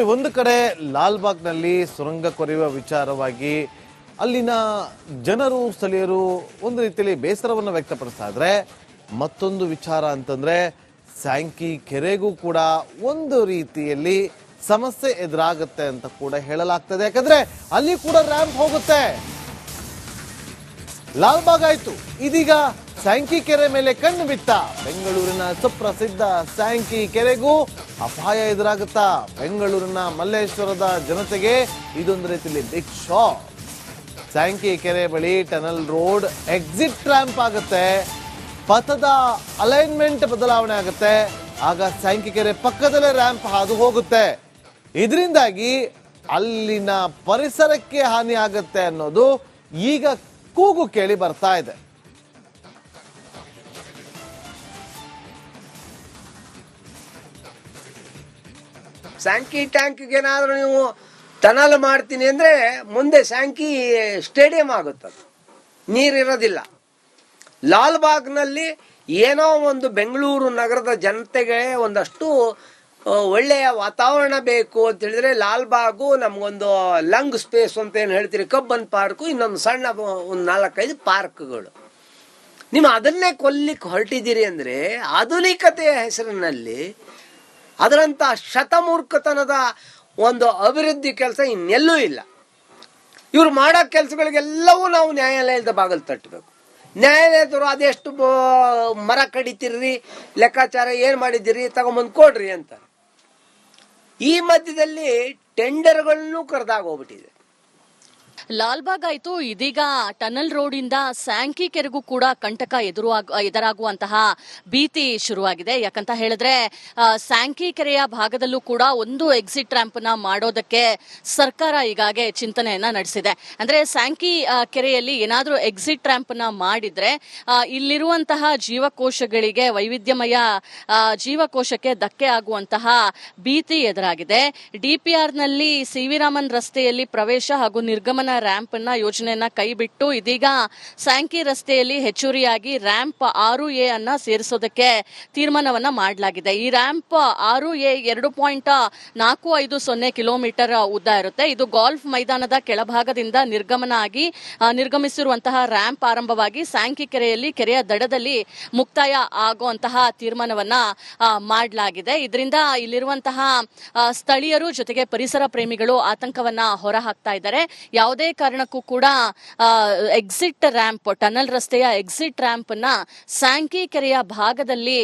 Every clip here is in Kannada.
ನೋಡಿ, ಒಂದು ಕಡೆ ಲಾಲ್ಬಾಗ್ನಲ್ಲಿ ಸುರಂಗ ಕೊರೆಯುವ ವಿಚಾರವಾಗಿ ಅಲ್ಲಿನ ಜನರು ಸ್ಥಳೀಯರು ಒಂದು ರೀತಿಯಲ್ಲಿ ಬೇಸರವನ್ನು ವ್ಯಕ್ತಪಡಿಸ್ತಾ ಇದ್ರೆ, ಮತ್ತೊಂದು ವಿಚಾರ ಅಂತಂದ್ರೆ ಸ್ಯಾಂಕಿ ಕೆರೆಗೂ ಕೂಡ ಒಂದು ರೀತಿಯಲ್ಲಿ ಸಮಸ್ಯೆ ಎದುರಾಗುತ್ತೆ ಅಂತ ಕೂಡ ಹೇಳಲಾಗ್ತದೆ. ಯಾಕಂದ್ರೆ ಅಲ್ಲಿ ಕೂಡ ರ್ಯಾಂಪ್ ಹೋಗುತ್ತೆ. ಲಾಲ್ಬಾಗ್ ಆಯ್ತು, ಇದೀಗ ಸ್ಯಾಂಕಿ ಕೆರೆ ಮೇಲೆ ಕಣ್ಣು ಬಿತ್ತ ಬೆಂಗಳೂರಿನ ಸುಪ್ರಸಿದ್ಧ ಸ್ಯಾಂಕಿ ಕೆರೆಗೂ ಅಪಾಯ ಎದುರಾಗುತ್ತಾ? ಬೆಂಗಳೂರಿನ ಮಲ್ಲೇಶ್ವರದ ಜನತೆಗೆ ಇದೊಂದು ರೀತಿಯಲ್ಲಿ ಬಿಗ್ ಶಾಕ್. ಸ್ಯಾಂಕಿ ಕೆರೆ ಬಳಿ ಟನಲ್ ರೋಡ್ ಎಕ್ಸಿಟ್ ರ್ಯಾಂಪ್ ಆಗುತ್ತೆ, ಪಥದ ಅಲೈನ್ಮೆಂಟ್ ಬದಲಾವಣೆ ಆಗುತ್ತೆ. ಆಗ ಸ್ಯಾಂಕಿ ಕೆರೆ ಪಕ್ಕದಲ್ಲೇ ರ್ಯಾಂಪ್ ಹಾದು ಹೋಗುತ್ತೆ. ಇದರಿಂದಾಗಿ ಅಲ್ಲಿನ ಪರಿಸರಕ್ಕೆ ಹಾನಿ ಆಗುತ್ತೆ ಅನ್ನೋದು ಈಗ ಕೂಗು ಕೇಳಿ ಬರ್ತಾ ಇದೆ. ಸ್ಯಾಂಕಿ ಟ್ಯಾಂಕ್ಗೆ ಏನಾದರೂ ನೀವು ಟನಲ್ ಮಾಡ್ತೀನಿ ಅಂದರೆ ಮುಂದೆ ಸ್ಯಾಂಕಿ ಸ್ಟೇಡಿಯಂ ಆಗುತ್ತದೆ, ನೀರಿರೋದಿಲ್ಲ. ಲಾಲ್ಬಾಗ್ನಲ್ಲಿ ಏನೋ ಒಂದು ಬೆಂಗಳೂರು ನಗರದ ಜನತೆಗೆ ಒಂದಷ್ಟು ಒಳ್ಳೆಯ ವಾತಾವರಣ ಬೇಕು ಅಂತ ಹೇಳಿದ್ರೆ, ಲಾಲ್ಬಾಗು ನಮಗೊಂದು ಲಂಗ್ ಸ್ಪೇಸ್ ಅಂತ ಏನು ಹೇಳ್ತೀರಿ, ಕಬ್ಬನ್ ಪಾರ್ಕು, ಇನ್ನೊಂದು ಸಣ್ಣ ಒಂದು 4-5 ಪಾರ್ಕ್ಗಳು. ನೀವು ಅದನ್ನೇ ಕೊಲ್ಲಿಕ್ಕೆ ಹೊರಟಿದ್ದೀರಿ ಅಂದರೆ ಆಧುನಿಕತೆಯ ಹೆಸರಿನಲ್ಲಿ ಅದರಂಥ ಶತಮೂರ್ಖತನದ ಒಂದು ಅಭಿವೃದ್ಧಿ ಕೆಲಸ ಇನ್ನೆಲ್ಲೂ ಇಲ್ಲ. ಇವರು ಮಾಡೋ ಕೆಲಸಗಳಿಗೆಲ್ಲವೂ ನಾವು ನ್ಯಾಯಾಲಯದ ಬಾಗಿಲು ತಟ್ಟಬೇಕು. ನ್ಯಾಯಾಲಯದವರು ಅದೆಷ್ಟು ಮರ ಕಡಿತೀರ್ರಿ, ಲೆಕ್ಕಾಚಾರ ಏನು ಮಾಡಿದ್ದೀರಿ, ತಗೊಂಬಂದು ಕೊಡ್ರಿ ಅಂತ. ಈ ಮಧ್ಯದಲ್ಲಿ ಟೆಂಡರ್ಗಳನ್ನು ಕರೆದಾಗ ಹೋಗ್ಬಿಟ್ಟಿದೆ. ಲಾಲ್ಬಾಗ್ ಆಯ್ತು, ಇದೀಗ ಟನಲ್ ರೋಡ್ ಇಂದ ಸ್ಯಾಂಕಿ ಕೆರೆಗೂ ಕೂಡ ಕಂಟಕ ಎದುರಾಗುವಂತಹ ಭೀತಿ ಶುರುವಾಗಿದೆ. ಯಾಕಂತ ಹೇಳಿದ್ರೆ ಸ್ಯಾಂಕಿ ಕೆರೆಯ ಭಾಗದಲ್ಲೂ ಕೂಡ ಒಂದು ಎಕ್ಸಿಟ್ ರ್ಯಾಂಪ್ ನ ಮಾಡೋದಕ್ಕೆ ಸರ್ಕಾರ ಈಗಾಗಲೇ ಚಿಂತನೆಯನ್ನ ನಡೆಸಿದೆ. ಅಂದ್ರೆ ಸ್ಯಾಂಕಿ ಕೆರೆಯಲ್ಲಿ ಏನಾದ್ರೂ ಎಕ್ಸಿಟ್ ರ್ಯಾಂಪ್ ನ ಮಾಡಿದ್ರೆ ಇಲ್ಲಿರುವಂತಹ ಜೀವಕೋಶಗಳಿಗೆ, ವೈವಿಧ್ಯಮಯ ಜೀವಕೋಶಕ್ಕೆ ಧಕ್ಕೆ ಆಗುವಂತಹ ಭೀತಿ ಎದುರಾಗಿದೆ. DPR ನಲ್ಲಿ CV ರಾಮನ್ ರಸ್ತೆಯಲ್ಲಿ ಪ್ರವೇಶ ಹಾಗೂ ನಿರ್ಗಮನ ರ್ಯಾಂಪ್ ನ ಯೋಜನೆಯನ್ನ ಕೈಬಿಟ್ಟು ಇದೀಗ ಸ್ಯಾಂಕಿ ರಸ್ತೆಯಲ್ಲಿ ಹೆಚ್ಚುವರಿಯಾಗಿ ರ್ಯಾಂಪ್ 6A ಅನ್ನ ಸೇರಿಸೋದಕ್ಕೆ ತೀರ್ಮಾನವನ್ನ ಮಾಡಲಾಗಿದೆ. ಈ ರ್ಯಾಂಪ್ 6A 2.450 ಕಿಲೋಮೀಟರ್ ಉದ್ದ ಇರುತ್ತೆ. ಇದು ಗಾಲ್ಫ್ ಮೈದಾನದ ಕೆಳಭಾಗದಿಂದ ನಿರ್ಗಮಿಸಿರುವಂತಹ ರ್ಯಾಂಪ್ ಆರಂಭವಾಗಿ ಸ್ಯಾಂಕಿ ಕೆರೆಯಲ್ಲಿ ಕೆರೆಯ ದಡದಲ್ಲಿ ಮುಕ್ತಾಯ ಆಗುವಂತಹ ತೀರ್ಮಾನವನ್ನ ಮಾಡಲಾಗಿದೆ. ಇದರಿಂದ ಇಲ್ಲಿರುವಂತಹ ಸ್ಥಳೀಯರು ಜೊತೆಗೆ ಪರಿಸರ ಪ್ರೇಮಿಗಳು ಆತಂಕವನ್ನ ಹೊರಹಾಕ್ತಾ ಇದ್ದಾರೆ. ಯಾವುದೇ ಕಾರಣಕ್ಕೂ ಕೂಡ ಎಕ್ಸಿಟ್ ರ್ಯಾಂಪ್, ಟನಲ್ ರಸ್ತೆಯ ಎಕ್ಸಿಟ್ ರ್ಯಾಂಪ್ ನ ಸ್ಯಾಂಕಿ ಕೆರೆಯ ಭಾಗದಲ್ಲಿ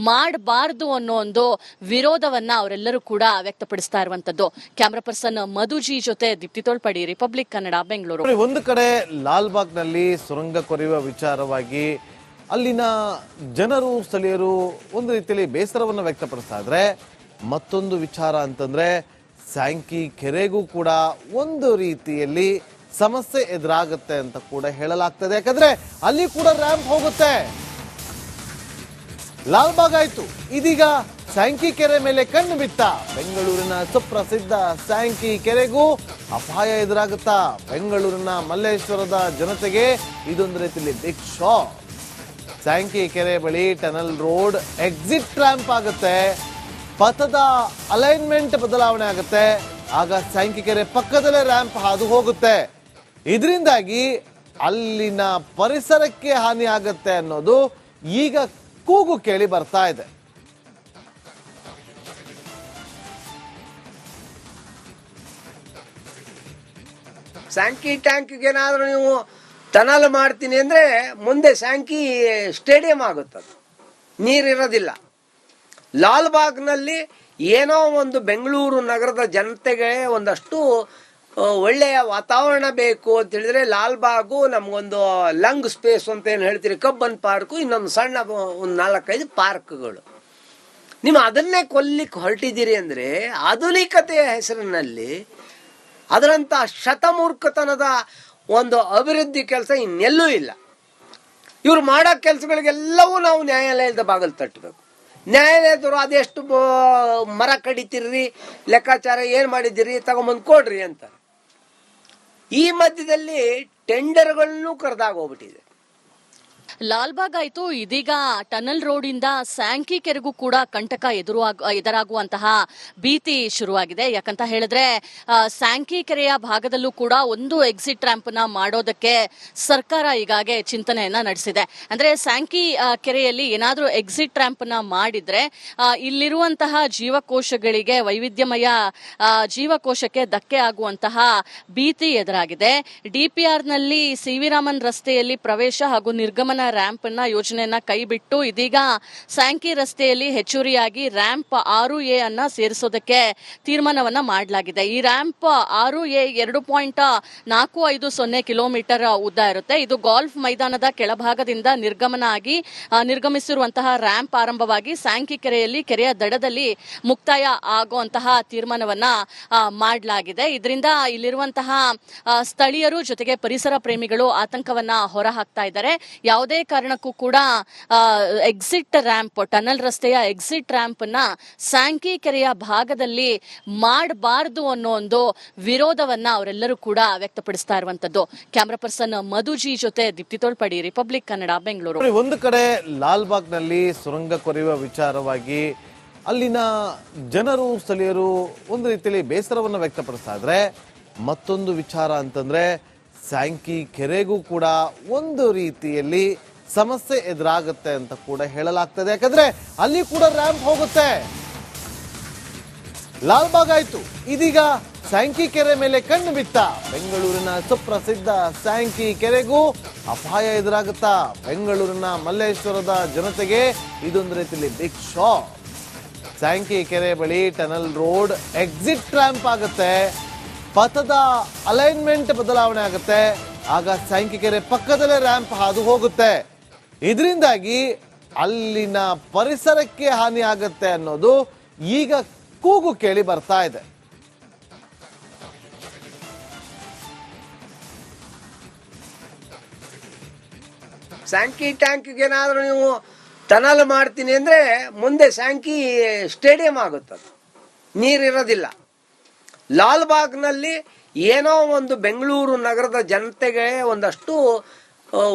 ಮಾಡಬಾರದು ಅನ್ನೋ ಒಂದು ವಿರೋಧವನ್ನ ಅವರೆಲ್ಲರೂ ಕೂಡ ವ್ಯಕ್ತಪಡಿಸ್ತಾ ಇರುವಂತದ್ದು. ಕ್ಯಾಮರಾ ಪರ್ಸನ್ ಮಧುಜಿ ಜೊತೆ ದೀಪ್ತಿ ತೋಳ್ಪಡಿ, ರಿಪಬ್ಲಿಕ್ ಕನ್ನಡ, ಬೆಂಗಳೂರು. ಒಂದು ಕಡೆ ಲಾಲ್ಬಾಗ್ನಲ್ಲಿ ಸುರಂಗ ಕೊರೆಯುವ ವಿಚಾರವಾಗಿ ಅಲ್ಲಿನ ಜನರು ಸ್ಥಳೀಯರು ಒಂದು ರೀತಿಯಲ್ಲಿ ಬೇಸರವನ್ನು ವ್ಯಕ್ತಪಡಿಸ್ತಾ ಇದ್ರೆ, ಮತ್ತೊಂದು ವಿಚಾರ ಅಂತಂದ್ರೆ ಸ್ಯಾಂಕಿ ಕೆರೆಗೂ ಕೂಡ ಒಂದು ರೀತಿಯಲ್ಲಿ ಸಮಸ್ಯೆ ಎದುರಾಗುತ್ತೆ ಅಂತ ಕೂಡ ಹೇಳಲಾಗ್ತದೆ. ಯಾಕಂದ್ರೆ ಅಲ್ಲಿ ಕೂಡ ರ್ಯಾಂಪ್ ಹೋಗುತ್ತೆ. ಲಾಲ್ಬಾಗ್ ಆಯ್ತು, ಇದೀಗ ಸ್ಯಾಂಕಿ ಕೆರೆ ಮೇಲೆ ಕಣ್ಣು ಬಿತ್ತ ಬೆಂಗಳೂರಿನ ಸುಪ್ರಸಿದ್ಧ ಸ್ಯಾಂಕಿ ಕೆರೆಗೂ ಅಪಾಯ ಎದುರಾಗುತ್ತಾ? ಬೆಂಗಳೂರಿನ ಮಲ್ಲೇಶ್ವರದ ಜನತೆಗೆ ಇದೊಂದು ರೀತಿಯಲ್ಲಿ ಬಿಗ್ ಶಾಕ್. ಸ್ಯಾಂಕಿ ಕೆರೆ ಬಳಿ ಟನಲ್ ರೋಡ್ ಎಕ್ಸಿಟ್ ರ್ಯಾಂಪ್ ಆಗುತ್ತೆ, ಪಥದ ಅಲೈನ್ಮೆಂಟ್ ಬದಲಾವಣೆ ಆಗುತ್ತೆ. ಆಗ ಸ್ಯಾಂಕಿ ಕೆರೆ ಪಕ್ಕದಲ್ಲೇ ರ್ಯಾಂಪ್ ಹಾದು ಹೋಗುತ್ತೆ. ಇದರಿಂದಾಗಿ ಅಲ್ಲಿನ ಪರಿಸರಕ್ಕೆ ಹಾನಿ ಆಗುತ್ತೆ ಅನ್ನೋದು ಈಗ ಕೂಗು ಕೇಳಿ ಬರ್ತಾ ಇದೆ. ಸ್ಯಾಂಕಿ ಟ್ಯಾಂಕ್ಗೆ ಏನಾದರೂ ನೀವು ಟನಲ್ ಮಾಡ್ತೀನಿ ಅಂದರೆ ಮುಂದೆ ಸ್ಯಾಂಕಿ ಸ್ಟೇಡಿಯಂ ಆಗುತ್ತದೆ, ನೀರಿರೋದಿಲ್ಲ. ಲಾಲ್ಬಾಗ್ನಲ್ಲಿ ಏನೋ ಒಂದು ಬೆಂಗಳೂರು ನಗರದ ಜನತೆಗೆ ಒಂದಷ್ಟು ಒಳ್ಳೆಯ ವಾತಾವರಣ ಬೇಕು ಅಂತ ಹೇಳಿದ್ರೆ, ಲಾಲ್ಬಾಗು ನಮಗೊಂದು ಲಂಗ್ ಸ್ಪೇಸ್ ಅಂತ ಏನು ಹೇಳ್ತೀರಿ, ಕಬ್ಬನ್ ಪಾರ್ಕು, ಇನ್ನೊಂದು ಸಣ್ಣ ಒಂದು 4-5 ಪಾರ್ಕ್ಗಳು. ನೀವು ಅದನ್ನೇ ಕೊಲ್ಲಿಕ್ಕೆ ಹೊರಟಿದ್ದೀರಿ ಅಂದರೆ ಆಧುನಿಕತೆಯ ಹೆಸರಿನಲ್ಲಿ ಅದರಂಥ ಶತಮೂರ್ಖತನದ ಒಂದು ಅಭಿವೃದ್ಧಿ ಕೆಲಸ ಇನ್ನೆಲ್ಲೂ ಇಲ್ಲ. ಇವರು ಮಾಡೋ ಕೆಲಸಗಳಿಗೆಲ್ಲವೂ ನಾವು ನ್ಯಾಯಾಲಯದ ಬಾಗಿಲು ತಟ್ಟಬೇಕು. ನ್ಯಾಯಾಲಯದವರು ಅದೆಷ್ಟು ಮರ ಕಡಿತೀರ್ರಿ, ಲೆಕ್ಕಾಚಾರ ಏನು ಮಾಡಿದ್ದೀರಿ, ತಗೊಂಬಂದು ಕೊಡ್ರಿ ಅಂತ. ಈ ಮಧ್ಯದಲ್ಲಿ ಟೆಂಡರ್ಗಳನ್ನು ಕರೆದಾಗ ಹೋಗ್ಬಿಟ್ಟಿದೆ. ಲಾಲ್ಬಾಗ್ ಆಯ್ತು, ಇದೀಗ ಟನಲ್ ರೋಡ್ ಇಂದ ಸ್ಯಾಂಕಿ ಕೆರೆಗೂ ಕೂಡ ಕಂಟಕ ಎದುರಾಗುವಂತಹ ಭೀತಿ ಶುರುವಾಗಿದೆ. ಯಾಕಂತ ಹೇಳಿದ್ರೆ ಸ್ಯಾಂಕಿ ಕೆರೆಯ ಭಾಗದಲ್ಲೂ ಕೂಡ ಒಂದು ಎಕ್ಸಿಟ್ ರ್ಯಾಂಪ್ ನ ಮಾಡೋದಕ್ಕೆ ಸರ್ಕಾರ ಈಗಾಗಲೇ ಚಿಂತನೆಯನ್ನ ನಡೆಸಿದೆ. ಅಂದ್ರೆ ಸ್ಯಾಂಕಿ ಕೆರೆಯಲ್ಲಿ ಏನಾದ್ರೂ ಎಕ್ಸಿಟ್ ರ್ಯಾಂಪ್ ನ ಮಾಡಿದ್ರೆ ಇಲ್ಲಿರುವಂತಹ ಜೀವಕೋಶಗಳಿಗೆ, ವೈವಿಧ್ಯಮಯ ಜೀವಕೋಶಕ್ಕೆ ಧಕ್ಕೆ ಆಗುವಂತಹ ಭೀತಿ ಎದುರಾಗಿದೆ. DPR ನಲ್ಲಿ CV ರಾಮನ್ ರಸ್ತೆಯಲ್ಲಿ ಪ್ರವೇಶ ಹಾಗೂ ನಿರ್ಗಮನ ರ್ಯಾಂಪ್ ನ ಯೋಜನೆಯನ್ನ ಕೈಬಿಟ್ಟು ಇದೀಗ ಸ್ಯಾಂಕಿ ರಸ್ತೆಯಲ್ಲಿ ಹೆಚ್ಚುವರಿಯಾಗಿ ರ್ಯಾಂಪ್ 6A ಅನ್ನ ಸೇರಿಸೋದಕ್ಕೆ ತೀರ್ಮಾನವನ್ನ ಮಾಡಲಾಗಿದೆ. ಈ ರ್ಯಾಂಪ್ 6A 2.450 ಕಿಲೋಮೀಟರ್ ಉದ್ದ ಇರುತ್ತೆ. ಇದು ಗಾಲ್ಫ್ ಮೈದಾನದ ಕೆಳಭಾಗದಿಂದ ನಿರ್ಗಮಿಸಿರುವಂತಹ ರ್ಯಾಂಪ್ ಆರಂಭವಾಗಿ ಸ್ಯಾಂಕಿ ಕೆರೆಯಲ್ಲಿ ಕೆರೆಯ ದಡದಲ್ಲಿ ಮುಕ್ತಾಯ ಆಗುವಂತಹ ತೀರ್ಮಾನವನ್ನ ಮಾಡಲಾಗಿದೆ. ಇದರಿಂದ ಇಲ್ಲಿರುವಂತಹ ಸ್ಥಳೀಯರು ಜೊತೆಗೆ ಪರಿಸರ ಪ್ರೇಮಿಗಳು ಆತಂಕವನ್ನ ಹೊರಹಾಕ್ತಾ ಇದ್ದಾರೆ. ಯಾವುದೇ ಕಾರಣಕ್ಕೂ ಕೂಡ ಎಕ್ಸಿಟ್ ರ್ಯಾಂಪ್, ಟನಲ್ ರಸ್ತೆಯ ಎಕ್ಸಿಟ್ ರ್ಯಾಂಪ್ ನ ಸ್ಯಾಂಕಿ ಕೆರೆಯ ಭಾಗದಲ್ಲಿ ಮಾಡಬಾರದು ಅನ್ನೋ ಒಂದು ವಿರೋಧವನ್ನ ಅವರೆಲ್ಲರೂ ಕೂಡ ವ್ಯಕ್ತಪಡಿಸ್ತಾ ಇರುವಂತದ್ದು. ಕ್ಯಾಮರಾ ಪರ್ಸನ್ ಮಧುಜಿ ಜೊತೆ ದೀಪ್ತಿ ತೋಳ್ಪಡಿ, ರಿಪಬ್ಲಿಕ್ ಕನ್ನಡ, ಬೆಂಗಳೂರು. ಒಂದು ಕಡೆ ಲಾಲ್ಬಾಗ್ ನಲ್ಲಿ ಸುರಂಗ ಕೊರೆಯುವ ವಿಚಾರವಾಗಿ ಅಲ್ಲಿನ ಜನರು, ಸ್ಥಳೀಯರು ಒಂದು ರೀತಿಯಲ್ಲಿ ಬೇಸರವನ್ನು ವ್ಯಕ್ತಪಡಿಸ್ತಾ ಇದ್ರೆ, ಮತ್ತೊಂದು ವಿಚಾರ ಅಂತಂದ್ರೆ ಸ್ಯಾಂಕಿ ಕೆರೆಗೂ ಕೂಡ ಒಂದು ರೀತಿಯಲ್ಲಿ ಸಮಸ್ಯೆ ಎದುರಾಗುತ್ತೆ ಅಂತ ಕೂಡ ಹೇಳಲಾಗ್ತದೆ. ಯಾಕಂದ್ರೆ ಅಲ್ಲಿ ಕೂಡ ರ್ಯಾಂಪ್ ಹೋಗುತ್ತೆ. ಲಾಲ್ಬಾಗ್ ಆಯ್ತು, ಇದೀಗ ಸ್ಯಾಂಕಿ ಕೆರೆ ಮೇಲೆ ಕಣ್ಣು ಬಿತ್ತ ಬೆಂಗಳೂರಿನ ಸುಪ್ರಸಿದ್ಧ ಸ್ಯಾಂಕಿ ಕೆರೆಗೂ ಅಪಾಯ ಎದುರಾಗುತ್ತಾ? ಬೆಂಗಳೂರಿನ ಮಲ್ಲೇಶ್ವರದ ಜನತೆಗೆ ಇದೊಂದು ರೀತಿಯಲ್ಲಿ ಬಿಗ್ ಶಾಕ್. ಸ್ಯಾಂಕಿ ಕೆರೆ ಬಳಿ ಟನಲ್ ರೋಡ್ ಎಕ್ಸಿಟ್ ರ್ಯಾಂಪ್ ಆಗುತ್ತೆ, ಪಥದ ಅಲೈನ್ಮೆಂಟ್ ಬದಲಾವಣೆ ಆಗುತ್ತೆ. ಆಗ ಸ್ಯಾಂಕಿ ಕೆರೆ ಪಕ್ಕದಲ್ಲೇ ರ್ಯಾಂಪ್ ಹಾದು ಹೋಗುತ್ತೆ. ಇದರಿಂದಾಗಿ ಅಲ್ಲಿನ ಪರಿಸರಕ್ಕೆ ಹಾನಿ ಆಗುತ್ತೆ ಅನ್ನೋದು ಈಗ ಕೂಗು ಕೇಳಿ ಬರ್ತಾ ಇದೆ. ಸ್ಯಾಂಕಿ ಟ್ಯಾಂಕ್ಗೆ ಏನಾದರೂ ನೀವು ಟನಲ್ ಮಾಡ್ತೀನಿ ಅಂದ್ರೆ ಮುಂದೆ ಸ್ಯಾಂಕಿ ಸ್ಟೇಡಿಯಂ ಆಗುತ್ತದೆ, ನೀರಿರೋದಿಲ್ಲ. ಲಾಲ್ಬಾಗ್ನಲ್ಲಿ ಏನೋ ಒಂದು ಬೆಂಗಳೂರು ನಗರದ ಜನತೆಗೆ ಒಂದಷ್ಟು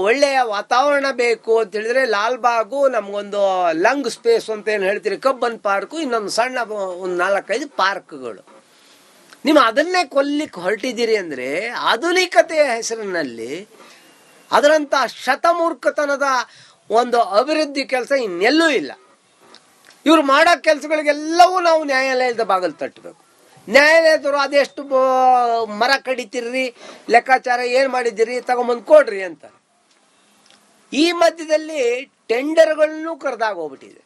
ಒಳ್ಳೆಯ ವಾತಾವರಣ ಬೇಕು ಅಂತ ಹೇಳಿದ್ರೆ ಲಾಲ್ಬಾಗು ನಮಗೊಂದು ಲಂಗ್ ಸ್ಪೇಸ್ ಅಂತ ಏನು ಹೇಳ್ತೀರಿ, ಕಬ್ಬನ್ ಪಾರ್ಕು, ಇನ್ನೊಂದು ಸಣ್ಣ ಒಂದು 4-5 ಪಾರ್ಕ್ಗಳು. ನೀವು ಅದನ್ನೇ ಕೊಲ್ಲಿಕ್ಕೆ ಹೊರಟಿದ್ದೀರಿ ಅಂದರೆ ಆಧುನಿಕತೆಯ ಹೆಸರಿನಲ್ಲಿ ಅದರಂಥ ಶತಮೂರ್ಖತನದ ಒಂದು ಅಭಿವೃದ್ಧಿ ಕೆಲಸ ಇನ್ನೆಲ್ಲೂ ಇಲ್ಲ. ಇವರು ಮಾಡೋ ಕೆಲಸಗಳಿಗೆಲ್ಲವೂ ನಾವು ನ್ಯಾಯಾಲಯದ ಬಾಗಿಲು ತಟ್ಟಬೇಕು. ನ್ಯಾಯಾಲಯದವರು ಅದೆಷ್ಟು ಮರ ಕಡಿತೀರಿ, ಲೆಕ್ಕಾಚಾರ ಏನು ಮಾಡಿದ್ದೀರಿ, ತಗೊಂಬಂದು ಕೊಡ್ರಿ ಅಂತ. ಈ ಮಧ್ಯದಲ್ಲಿ ಟೆಂಡರ್ಗಳನ್ನು ಕರೆದಾಗೋಗ್ಬಿಟ್ಟಿದೆ.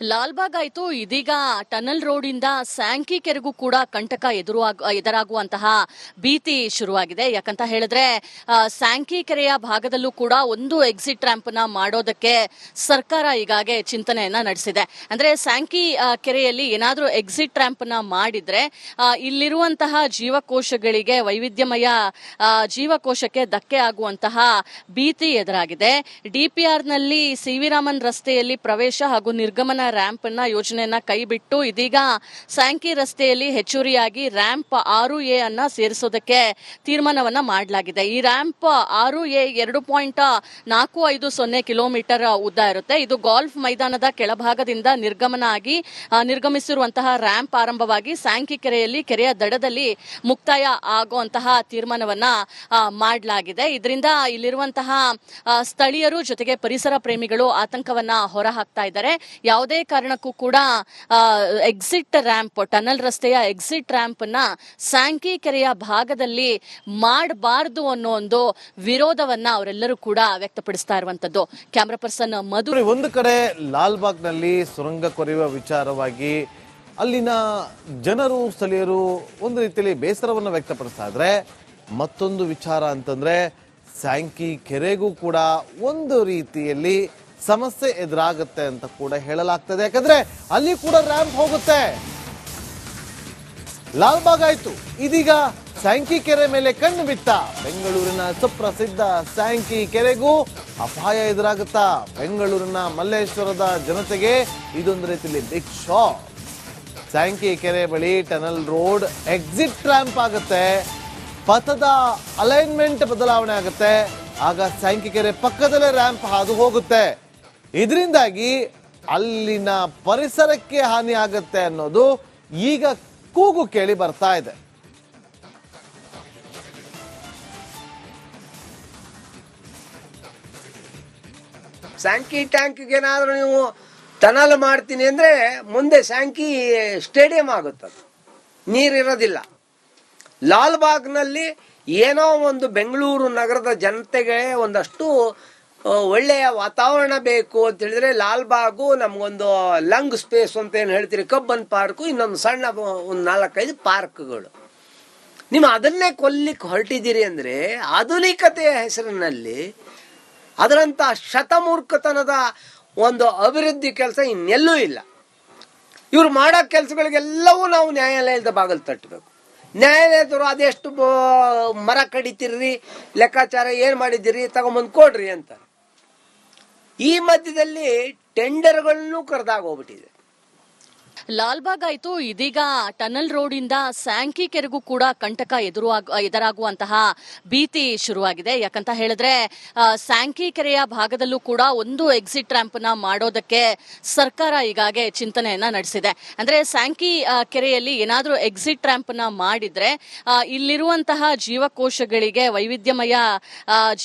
ಲಾಲ್ಬಾಗ್ ಆಯ್ತು, ಇದೀಗ ಟನಲ್ ರೋಡ್ ಇಂದ ಸ್ಯಾಂಕಿ ಕೆರೆಗೂ ಕೂಡ ಕಂಟಕ ಎದುರಾಗುವಂತಹ ಭೀತಿ ಶುರುವಾಗಿದೆ. ಯಾಕಂತ ಹೇಳಿದ್ರೆ ಸ್ಯಾಂಕಿ ಕೆರೆಯ ಭಾಗದಲ್ಲೂ ಕೂಡ ಒಂದು ಎಕ್ಸಿಟ್ ರ್ಯಾಂಪ್ ನ ಮಾಡೋದಕ್ಕೆ ಸರ್ಕಾರ ಈಗಾಗಲೇ ಚಿಂತನೆಯನ್ನ ನಡೆಸಿದೆ. ಅಂದ್ರೆ ಸ್ಯಾಂಕಿ ಕೆರೆಯಲ್ಲಿ ಏನಾದ್ರೂ ಎಕ್ಸಿಟ್ ರ್ಯಾಂಪ್ ನ ಮಾಡಿದ್ರೆ ಇಲ್ಲಿರುವಂತಹ ಜೀವಕೋಶಗಳಿಗೆ, ವೈವಿಧ್ಯಮಯ ಜೀವಕೋಶಕ್ಕೆ ಧಕ್ಕೆ ಆಗುವಂತಹ ಭೀತಿ ಎದುರಾಗಿದೆ. DPR ನಲ್ಲಿ CV ರಾಮನ್ ರಸ್ತೆಯಲ್ಲಿ ಪ್ರವೇಶ ಹಾಗೂ ನಿರ್ಗಮನ ರ್ಯಾಂಪ್ ನ ಯೋಜನೆಯನ್ನ ಕೈಬಿಟ್ಟು ಇದೀಗ ಸ್ಯಾಂಕಿ ರಸ್ತೆಯಲ್ಲಿ ಹೆಚ್ಚುವರಿಯಾಗಿ ರ್ಯಾಂಪ್ 6A ಅನ್ನ ಸೇರಿಸೋದಕ್ಕೆ ತೀರ್ಮಾನವನ್ನ ಮಾಡಲಾಗಿದೆ. ಈ ರ್ಯಾಂಪ್ 6A 2.450 ಕಿಲೋಮೀಟರ್ ಉದ್ದ ಇರುತ್ತೆ. ಇದು ಗಾಲ್ಫ್ ಮೈದಾನದ ಕೆಳಭಾಗದಿಂದ ನಿರ್ಗಮಿಸಿರುವಂತಹ ರ್ಯಾಂಪ್ ಆರಂಭವಾಗಿ ಸ್ಯಾಂಕಿ ಕೆರೆಯಲ್ಲಿ ಕೆರೆಯ ದಡದಲ್ಲಿ ಮುಕ್ತಾಯ ಆಗುವಂತಹ ತೀರ್ಮಾನವನ್ನ ಮಾಡಲಾಗಿದೆ. ಇದರಿಂದ ಇಲ್ಲಿರುವಂತಹ ಸ್ಥಳೀಯರು ಜೊತೆಗೆ ಪರಿಸರ ಪ್ರೇಮಿಗಳು ಆತಂಕವನ್ನ ಹೊರಹಾಕ್ತಾ ಇದ್ದಾರೆ. ಯಾವುದೇ ಕಾರಣಕ್ಕೂ ಕೂಡ ಎಕ್ಸಿಟ್ ರ್ಯಾಂಪ್, ಟನಲ್ ರಸ್ತೆಯ ಎಕ್ಸಿಟ್ ರ್ಯಾಂಪ್ ನ ಸ್ಯಾಂಕಿ ಕೆರೆಯ ಭಾಗದಲ್ಲಿ ಮಾಡಬಾರದು ಅನ್ನೋ ಒಂದು ವಿರೋಧವನ್ನ ಅವರೆಲ್ಲರೂ ಕೂಡ ವ್ಯಕ್ತಪಡಿಸ್ತಾ ಇರುವಂತದ್ದು. ಕ್ಯಾಮರಾ ಪರ್ಸನ್ ಮಧು. ಒಂದು ಕಡೆ ಲಾಲ್ಬಾಗ್ ನಲ್ಲಿ ಸುರಂಗ ಕೊರೆಯುವ ವಿಚಾರವಾಗಿ ಅಲ್ಲಿನ ಜನರು, ಸ್ಥಳೀಯರು ಒಂದು ರೀತಿಯಲ್ಲಿ ಬೇಸರವನ್ನು ವ್ಯಕ್ತಪಡಿಸ್ತಾ ಇದ್ರೆ, ಮತ್ತೊಂದು ವಿಚಾರ ಅಂತಂದ್ರೆ ಸ್ಯಾಂಕಿ ಕೆರೆಗೂ ಕೂಡ ಒಂದು ರೀತಿಯಲ್ಲಿ ಸಮಸ್ಯೆ ಎದುರಾಗುತ್ತೆ ಅಂತ ಕೂಡ ಹೇಳಲಾಗ್ತದೆ. ಯಾಕಂದ್ರೆ ಅಲ್ಲಿ ಕೂಡ ರ್ಯಾಂಪ್ ಹೋಗುತ್ತೆ. ಲಾಲ್ಬಾಗ್ ಆಯ್ತು, ಇದೀಗ ಸ್ಯಾಂಕಿ ಕೆರೆ ಮೇಲೆ ಕಣ್ಣು ಬಿತ್ತ ಬೆಂಗಳೂರಿನ ಸುಪ್ರಸಿದ್ಧ ಸ್ಯಾಂಕಿ ಕೆರೆಗೂ ಅಪಾಯ ಎದುರಾಗುತ್ತಾ? ಬೆಂಗಳೂರಿನ ಮಲ್ಲೇಶ್ವರದ ಜನತೆಗೆ ಇದೊಂದು ರೀತಿಯಲ್ಲಿ ಬಿಗ್ ಶಾಕ್. ಸ್ಯಾಂಕಿ ಕೆರೆ ಬಳಿ ಟನಲ್ ರೋಡ್ ಎಕ್ಸಿಟ್ ರ್ಯಾಂಪ್ ಆಗುತ್ತೆ, ಪಥದ ಅಲೈನ್ಮೆಂಟ್ ಬದಲಾವಣೆ ಆಗುತ್ತೆ. ಆಗ ಸ್ಯಾಂಕಿ ಕೆರೆ ಪಕ್ಕದಲ್ಲೇ ರ್ಯಾಂಪ್ ಹಾದು ಹೋಗುತ್ತೆ. ಇದರಿಂದಾಗಿ ಅಲ್ಲಿನ ಪರಿಸರಕ್ಕೆ ಹಾನಿ ಆಗುತ್ತೆ ಅನ್ನೋದು ಈಗ ಕೂಗು ಕೇಳಿ ಬರ್ತಾ ಇದೆ. ಸ್ಯಾಂಕಿ ಟ್ಯಾಂಕ್ಗೆ ಏನಾದರೂ ನೀವು ಟನಲ್ ಮಾಡ್ತೀನಿ ಅಂದರೆ ಮುಂದೆ ಸ್ಯಾಂಕಿ ಸ್ಟೇಡಿಯಂ ಆಗುತ್ತದೆ, ನೀರಿರೋದಿಲ್ಲ. ಲಾಲ್ಬಾಗ್ನಲ್ಲಿ ಏನೋ ಒಂದು ಬೆಂಗಳೂರು ನಗರದ ಜನತೆಗೆ ಒಂದಷ್ಟು ಒಳ್ಳೆಯ ವಾತಾವರಣ ಬೇಕು ಅಂತ ಹೇಳಿದ್ರೆ ಲಾಲ್ಬಾಗು ನಮಗೊಂದು ಲಂಗ್ ಸ್ಪೇಸ್ ಅಂತ ಏನು ಹೇಳ್ತೀರಿ, ಕಬ್ಬನ್ ಪಾರ್ಕು, ಇನ್ನೊಂದು ಸಣ್ಣ ಒಂದು 4-5 ಪಾರ್ಕ್ಗಳು. ನೀವು ಅದನ್ನೇ ಕೊಲ್ಲಿಕ್ಕೆ ಹೊರಟಿದ್ದೀರಿ ಅಂದರೆ ಆಧುನಿಕತೆಯ ಹೆಸರಿನಲ್ಲಿ ಅದರಂಥ ಶತಮೂರ್ಖತನದ ಒಂದು ಅಭಿವೃದ್ಧಿ ಕೆಲಸ ಇನ್ನೆಲ್ಲೂ ಇಲ್ಲ. ಇವರು ಮಾಡೋ ಕೆಲಸಗಳಿಗೆಲ್ಲವೂ ನಾವು ನ್ಯಾಯಾಲಯದ ಬಾಗಿಲು ತಟ್ಟಬೇಕು. ನ್ಯಾಯಾಲಯದವರು ಅದೆಷ್ಟು ಮರ ಕಡಿತೀರ್ರಿ, ಲೆಕ್ಕಾಚಾರ ಏನು ಮಾಡಿದ್ದೀರಿ, ತಗೊಂಬಂದು ಕೊಡ್ರಿ ಅಂತ. ಈ ಮಧ್ಯದಲ್ಲಿ ಟೆಂಡರ್ಗಳನ್ನು ಕರೆದಾಗ ಹೋಗ್ಬಿಟ್ಟಿದೆ. ಲಾಲ್ಬಾಗ್ ಆಯ್ತು, ಇದೀಗ ಟನಲ್ ರೋಡ್ ಇಂದ ಸ್ಯಾಂಕಿ ಕೆರೆಗೂ ಕೂಡ ಕಂಟಕ ಎದುರಾಗುವಂತಹ ಭೀತಿ ಶುರುವಾಗಿದೆ. ಯಾಕಂತ ಹೇಳಿದ್ರೆ ಸ್ಯಾಂಕಿ ಕೆರೆಯ ಭಾಗದಲ್ಲೂ ಕೂಡ ಒಂದು ಎಕ್ಸಿಟ್ ರ್ಯಾಂಪ್ ನ ಮಾಡೋದಕ್ಕೆ ಸರ್ಕಾರ ಈಗಾಗಲೇ ಚಿಂತನೆಯನ್ನ ನಡೆಸಿದೆ. ಅಂದ್ರೆ ಸ್ಯಾಂಕಿ ಕೆರೆಯಲ್ಲಿ ಏನಾದ್ರೂ ಎಕ್ಸಿಟ್ ರ್ಯಾಂಪ್ ನ ಮಾಡಿದ್ರೆ ಇಲ್ಲಿರುವಂತಹ ಜೀವಕೋಶಗಳಿಗೆ, ವೈವಿಧ್ಯಮಯ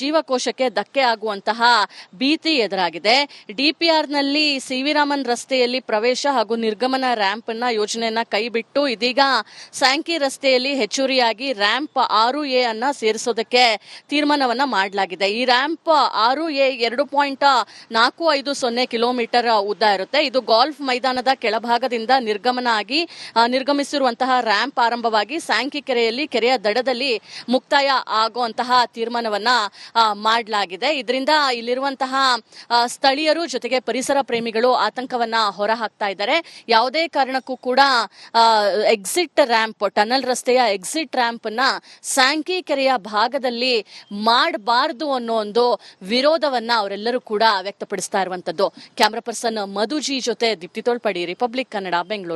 ಜೀವಕೋಶಕ್ಕೆ ಧಕ್ಕೆ ಆಗುವಂತಹ ಭೀತಿ ಎದುರಾಗಿದೆ. DPR ನಲ್ಲಿ CV ರಾಮನ್ ರಸ್ತೆಯಲ್ಲಿ ಪ್ರವೇಶ ಹಾಗೂ ನಿರ್ಗಮನ ರ್ಯಾಂಪ್ ನ ಯೋಜನೆಯನ್ನ ಕೈಬಿಟ್ಟು ಇದೀಗ ಸ್ಯಾಂಕಿ ರಸ್ತೆಯಲ್ಲಿ ಹೆಚ್ಚುವರಿಯಾಗಿ ರ್ಯಾಂಪ್ 6A ಅನ್ನ ಸೇರಿಸೋದಕ್ಕೆ ತೀರ್ಮಾನವನ್ನ ಮಾಡಲಾಗಿದೆ. ಈ ರ್ಯಾಂಪ್ 6A 2.450 ಕಿಲೋಮೀಟರ್ ಉದ್ದ ಇರುತ್ತೆ. ಇದು ಗಾಲ್ಫ್ ಮೈದಾನದ ಕೆಳಭಾಗದಿಂದ ನಿರ್ಗಮಿಸಿರುವಂತಹ ರ್ಯಾಂಪ್ ಆರಂಭವಾಗಿ ಸ್ಯಾಂಕಿ ಕೆರೆಯಲ್ಲಿ ಕೆರೆಯ ದಡದಲ್ಲಿ ಮುಕ್ತಾಯ ಆಗುವಂತಹ ತೀರ್ಮಾನವನ್ನ ಮಾಡಲಾಗಿದೆ. ಇದರಿಂದ ಇಲ್ಲಿರುವಂತಹ ಸ್ಥಳೀಯರು ಜೊತೆಗೆ ಪರಿಸರ ಪ್ರೇಮಿಗಳು ಆತಂಕವನ್ನ ಹೊರಹಾಕ್ತಾ ಇದ್ದಾರೆ. ಯಾವುದೇ ಕಾರಣಕ್ಕೂ ಕೂಡ ಎಕ್ಸಿಟ್ ರ್ಯಾಂಪ್, ಟನಲ್ ರಸ್ತೆಯ ಎಕ್ಸಿಟ್ ರ್ಯಾಂಪ್ ನ ಸ್ಯಾಂಕಿ ಕೆರೆಯ ಭಾಗದಲ್ಲಿ ಮಾಡಬಾರದು ಅನ್ನೋ ಒಂದು ವಿರೋಧವನ್ನ ಅವರೆಲ್ಲರೂ ಕೂಡ ವ್ಯಕ್ತಪಡಿಸ್ತಾ ಇರುವಂತದ್ದು. ಕ್ಯಾಮರಾ ಪರ್ಸನ್ ಮಧುಜಿ ಜೊತೆ ದೀಪ್ತಿ ತೋಳ್ಪಡಿ, ರಿಪಬ್ಲಿಕ್ ಕನ್ನಡ, ಬೆಂಗಳೂರು.